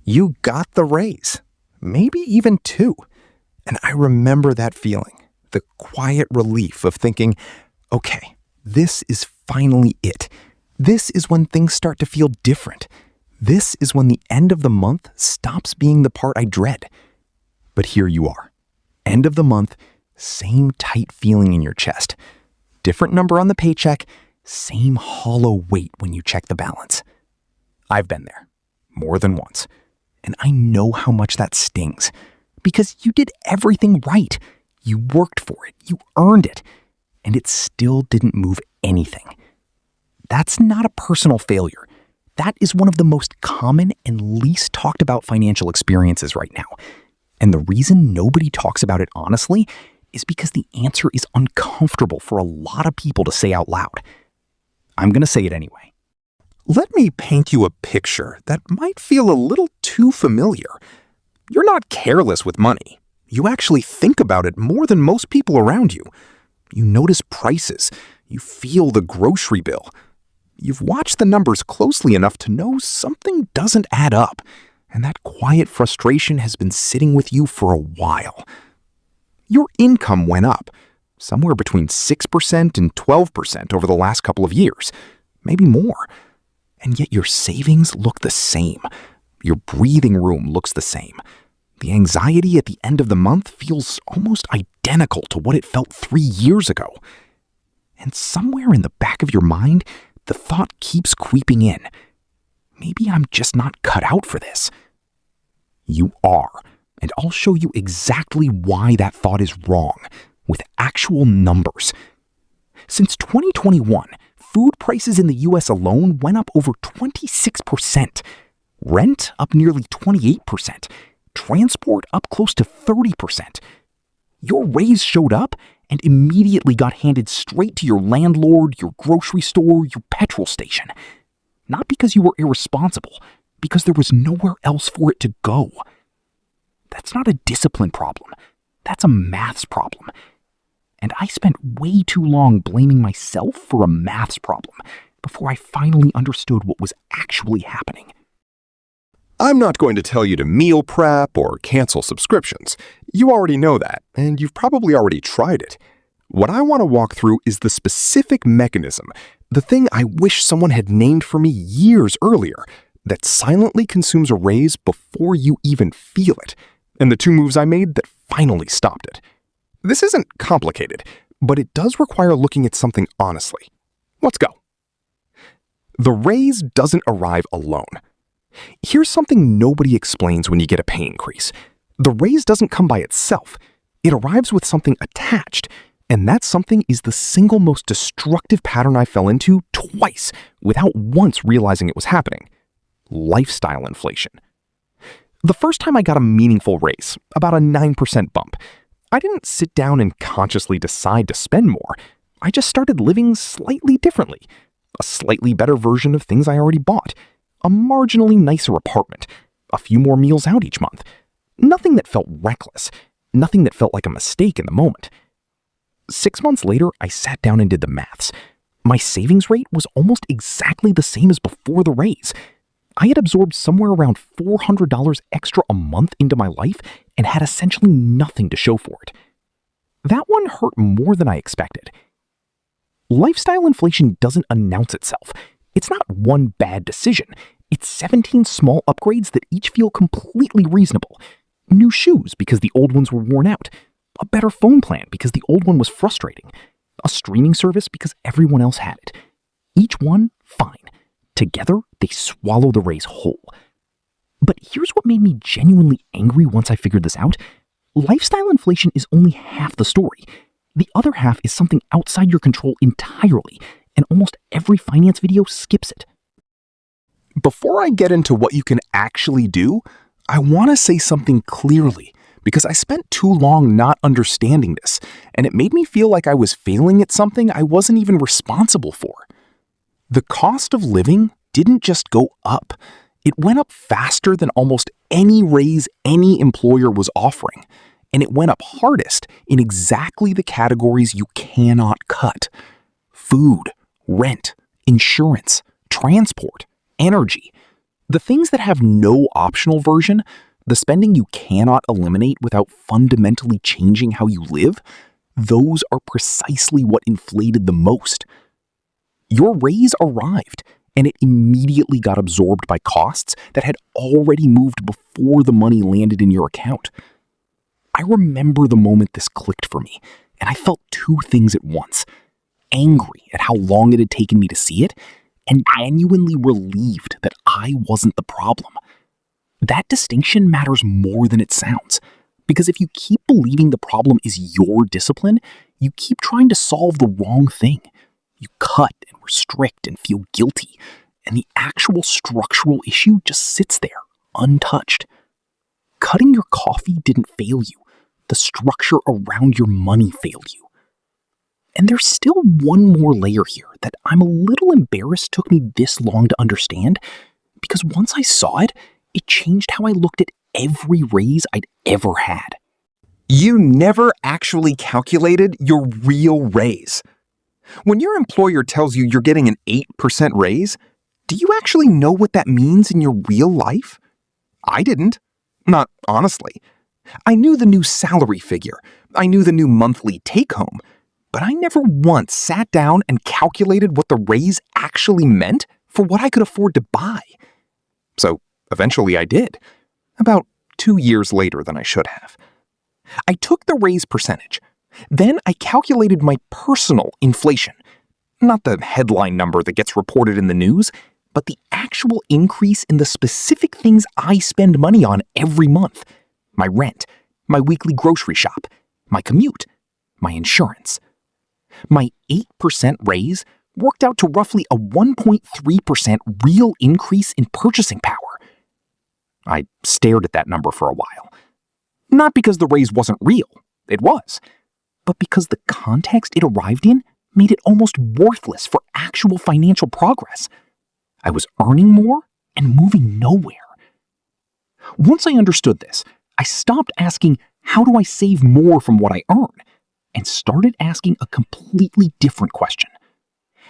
You got the raise, maybe even two. And I remember that feeling, the quiet relief of thinking, okay, this is finally it. This is when things start to feel different. This is when the end of the month stops being the part I dread. But here you are. End of the month, same tight feeling in your chest. Different number on the paycheck, same hollow weight when you check the balance. I've been there, more than once. And I know how much that stings. Because you did everything right. You worked for it. You earned it. And it still didn't move anything. That's not a personal failure. That is one of the most common and least talked about financial experiences right now. And the reason nobody talks about it honestly is because the answer is uncomfortable for a lot of people to say out loud. I'm going to say it anyway. Let me paint you a picture that might feel a little too familiar. You're not careless with money. You actually think about it more than most people around you. You notice prices. You feel the grocery bill. You've watched the numbers closely enough to know something doesn't add up, and that quiet frustration has been sitting with you for a while. Your income went up, somewhere between 6% and 12% over the last couple of years, maybe more. And yet your savings look the same. Your breathing room looks the same. The anxiety at the end of the month feels almost identical to what it felt 3 years ago. And somewhere in the back of your mind, the thought keeps creeping in. Maybe I'm just not cut out for this. You are, and I'll show you exactly why that thought is wrong, with actual numbers. Since 2021, food prices in the US alone went up over 26%. Rent up nearly 28%. Transport up close to 30%. Your raise showed up and immediately got handed straight to your landlord, your grocery store, your petrol station. Not because you were irresponsible, because there was nowhere else for it to go. That's not a discipline problem. That's a maths problem. And I spent way too long blaming myself for a maths problem before I finally understood what was actually happening. I'm not going to tell you to meal prep or cancel subscriptions. You already know that, and you've probably already tried it. What I want to walk through is the specific mechanism, the thing I wish someone had named for me years earlier, that silently consumes a raise before you even feel it, and the two moves I made that finally stopped it. This isn't complicated, but it does require looking at something honestly. Let's go. The raise doesn't arrive alone. Here's something nobody explains when you get a pay increase. The raise doesn't come by itself. It arrives with something attached, and that something is the single most destructive pattern I fell into twice without once realizing it was happening. Lifestyle inflation. The first time I got a meaningful raise, about a 9% bump, I didn't sit down and consciously decide to spend more. I just started living slightly differently. A slightly better version of things I already bought. A marginally nicer apartment. A few more meals out each month. Nothing that felt reckless. Nothing that felt like a mistake in the moment. 6 months later, I sat down and did the maths. My savings rate was almost exactly the same as before the raise. I had absorbed somewhere around $400 extra a month into my life and had essentially nothing to show for it. That one hurt more than I expected. Lifestyle inflation doesn't announce itself. It's not one bad decision. It's 17 small upgrades that each feel completely reasonable. New shoes because the old ones were worn out. A better phone plan because the old one was frustrating. A streaming service because everyone else had it. Each one, fine. Together, they swallow the raise whole. But here's what made me genuinely angry once I figured this out. Lifestyle inflation is only half the story. The other half is something outside your control entirely, and almost every finance video skips it. Before I get into what you can actually do, I want to say something clearly, because I spent too long not understanding this, and it made me feel like I was failing at something I wasn't even responsible for. The cost of living didn't just go up. It went up faster than almost any raise any employer was offering, and it went up hardest in exactly the categories you cannot cut. Food, rent, insurance, transport, energy. The things that have no optional version, the spending you cannot eliminate without fundamentally changing how you live, those are precisely what inflated the most. Your raise arrived, and it immediately got absorbed by costs that had already moved before the money landed in your account. I remember the moment this clicked for me, and I felt two things at once: angry at how long it had taken me to see it, and genuinely relieved that I wasn't the problem. That distinction matters more than it sounds, because if you keep believing the problem is your discipline, you keep trying to solve the wrong thing. You cut and restrict and feel guilty, and the actual structural issue just sits there, untouched. Cutting your coffee didn't fail you. The structure around your money failed you. And there's still one more layer here that I'm a little embarrassed took me this long to understand, because once I saw it, it changed how I looked at every raise I'd ever had. You never actually calculated your real raise. When your employer tells you you're getting an 8% raise, do you actually know what that means in your real life? I didn't. Not honestly. I knew the new salary figure. I knew the new monthly take-home. But I never once sat down and calculated what the raise actually meant for what I could afford to buy. So eventually I did. About 2 years later than I should have. I took the raise percentage. Then I calculated my personal inflation. Not the headline number that gets reported in the news, but the actual increase in the specific things I spend money on every month. My rent, my weekly grocery shop, my commute, my insurance. My 8% raise worked out to roughly a 1.3% real increase in purchasing power. I stared at that number for a while. Not because the raise wasn't real, it was, but because the context it arrived in made it almost worthless for actual financial progress. I was earning more and moving nowhere. Once I understood this, I stopped asking, how do I save more from what I earn? And started asking a completely different question.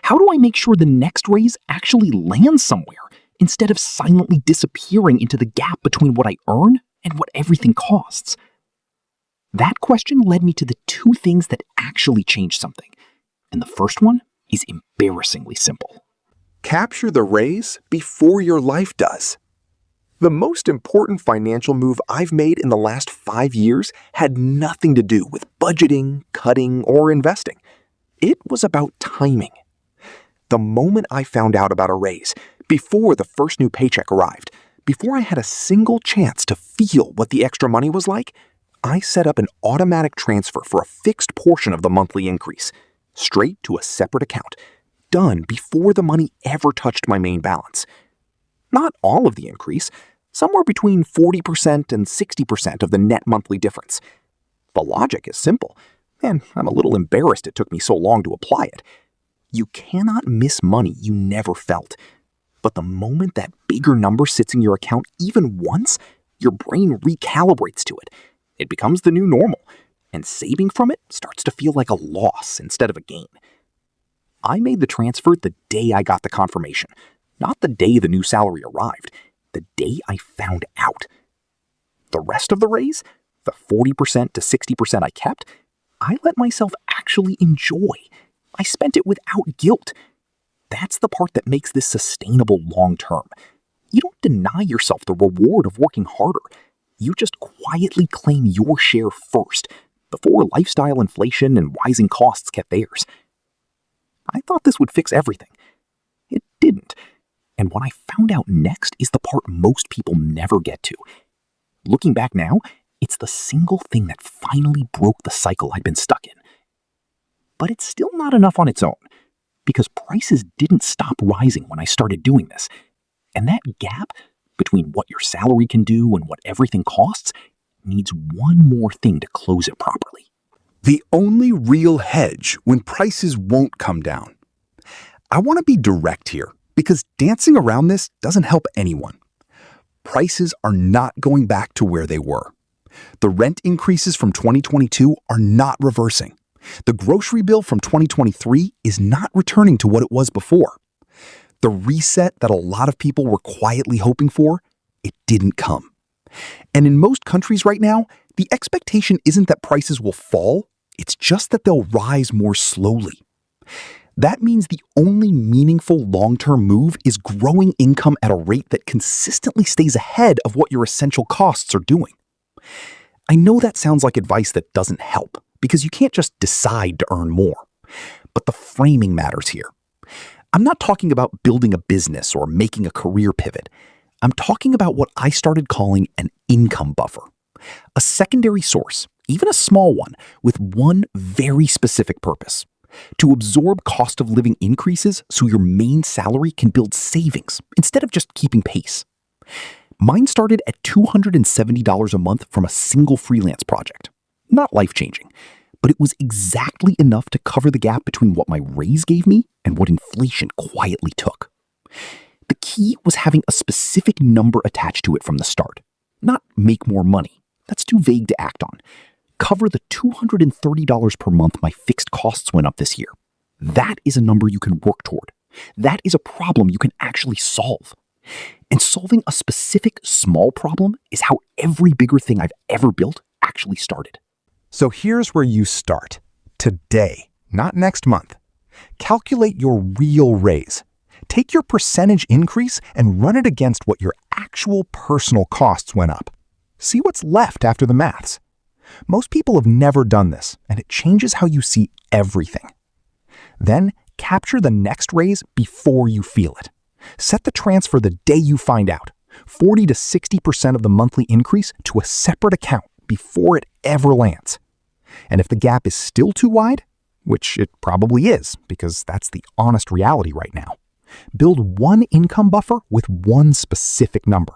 How do I make sure the next raise actually lands somewhere instead of silently disappearing into the gap between what I earn and what everything costs? That question led me to the two things that actually changed something. And the first one is embarrassingly simple. Capture the raise before your life does. The most important financial move I've made in the last 5 years had nothing to do with budgeting, cutting, or investing. It was about timing. The moment I found out about a raise, before the first new paycheck arrived, before I had a single chance to feel what the extra money was like, I set up an automatic transfer for a fixed portion of the monthly increase, straight to a separate account, done before the money ever touched my main balance. Not all of the increase, somewhere between 40% and 60% of the net monthly difference. The logic is simple, and I'm a little embarrassed it took me so long to apply it. You cannot miss money you never felt. But the moment that bigger number sits in your account even once, your brain recalibrates to it. It becomes the new normal, and saving from it starts to feel like a loss instead of a gain. I made the transfer the day I got the confirmation, not the day the new salary arrived, the day I found out. The rest of the raise, the 40% to 60% I kept, I let myself actually enjoy. I spent it without guilt. That's the part that makes this sustainable long term. You don't deny yourself the reward of working harder. You just quietly claim your share first, before lifestyle inflation and rising costs get theirs. I thought this would fix everything. It didn't. And what I found out next is the part most people never get to. Looking back now, it's the single thing that finally broke the cycle I'd been stuck in. But it's still not enough on its own, because prices didn't stop rising when I started doing this. And that gap between what your salary can do and what everything costs needs one more thing to close it properly. The only real hedge when prices won't come down. I want to be direct here, because dancing around this doesn't help anyone. Prices are not going back to where they were. The rent increases from 2022 are not reversing. The grocery bill from 2023 is not returning to what it was before. The reset that a lot of people were quietly hoping for, it didn't come. And in most countries right now, the expectation isn't that prices will fall, it's just that they'll rise more slowly. That means the only meaningful long-term move is growing income at a rate that consistently stays ahead of what your essential costs are doing. I know that sounds like advice that doesn't help, because you can't just decide to earn more. But the framing matters here. I'm not talking about building a business or making a career pivot. I'm talking about what I started calling an income buffer. A secondary source, even a small one, with one very specific purpose: to absorb cost of living increases so your main salary can build savings instead of just keeping pace. Mine started at $270 a month from a single freelance project. Not life-changing, but it was exactly enough to cover the gap between what my raise gave me and what inflation quietly took. The key was having a specific number attached to it from the start. Not make more money. That's too vague to act on. Cover the $230 per month my fixed costs went up this year. That is a number you can work toward. That is a problem you can actually solve. And solving a specific small problem is how every bigger thing I've ever built actually started. So here's where you start. Today, not next month. Calculate your real raise. Take your percentage increase and run it against what your actual personal costs went up. See what's left after the maths. Most people have never done this, and it changes how you see everything. Then, capture the next raise before you feel it. Set the transfer the day you find out, 40 to 60% of the monthly increase to a separate account before it ever lands. And if the gap is still too wide, which it probably is, because that's the honest reality right now, build one income buffer with one specific number.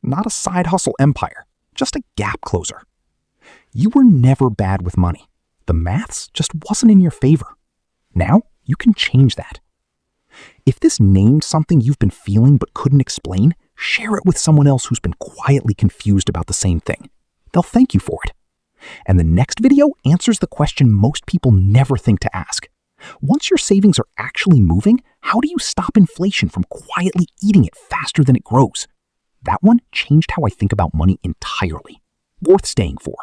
Not a side hustle empire, just a gap closer. You were never bad with money. The maths just wasn't in your favor. Now you can change that. If this named something you've been feeling but couldn't explain, share it with someone else who's been quietly confused about the same thing. They'll thank you for it. And the next video answers the question most people never think to ask. Once your savings are actually moving, how do you stop inflation from quietly eating it faster than it grows? That one changed how I think about money entirely. Worth staying for.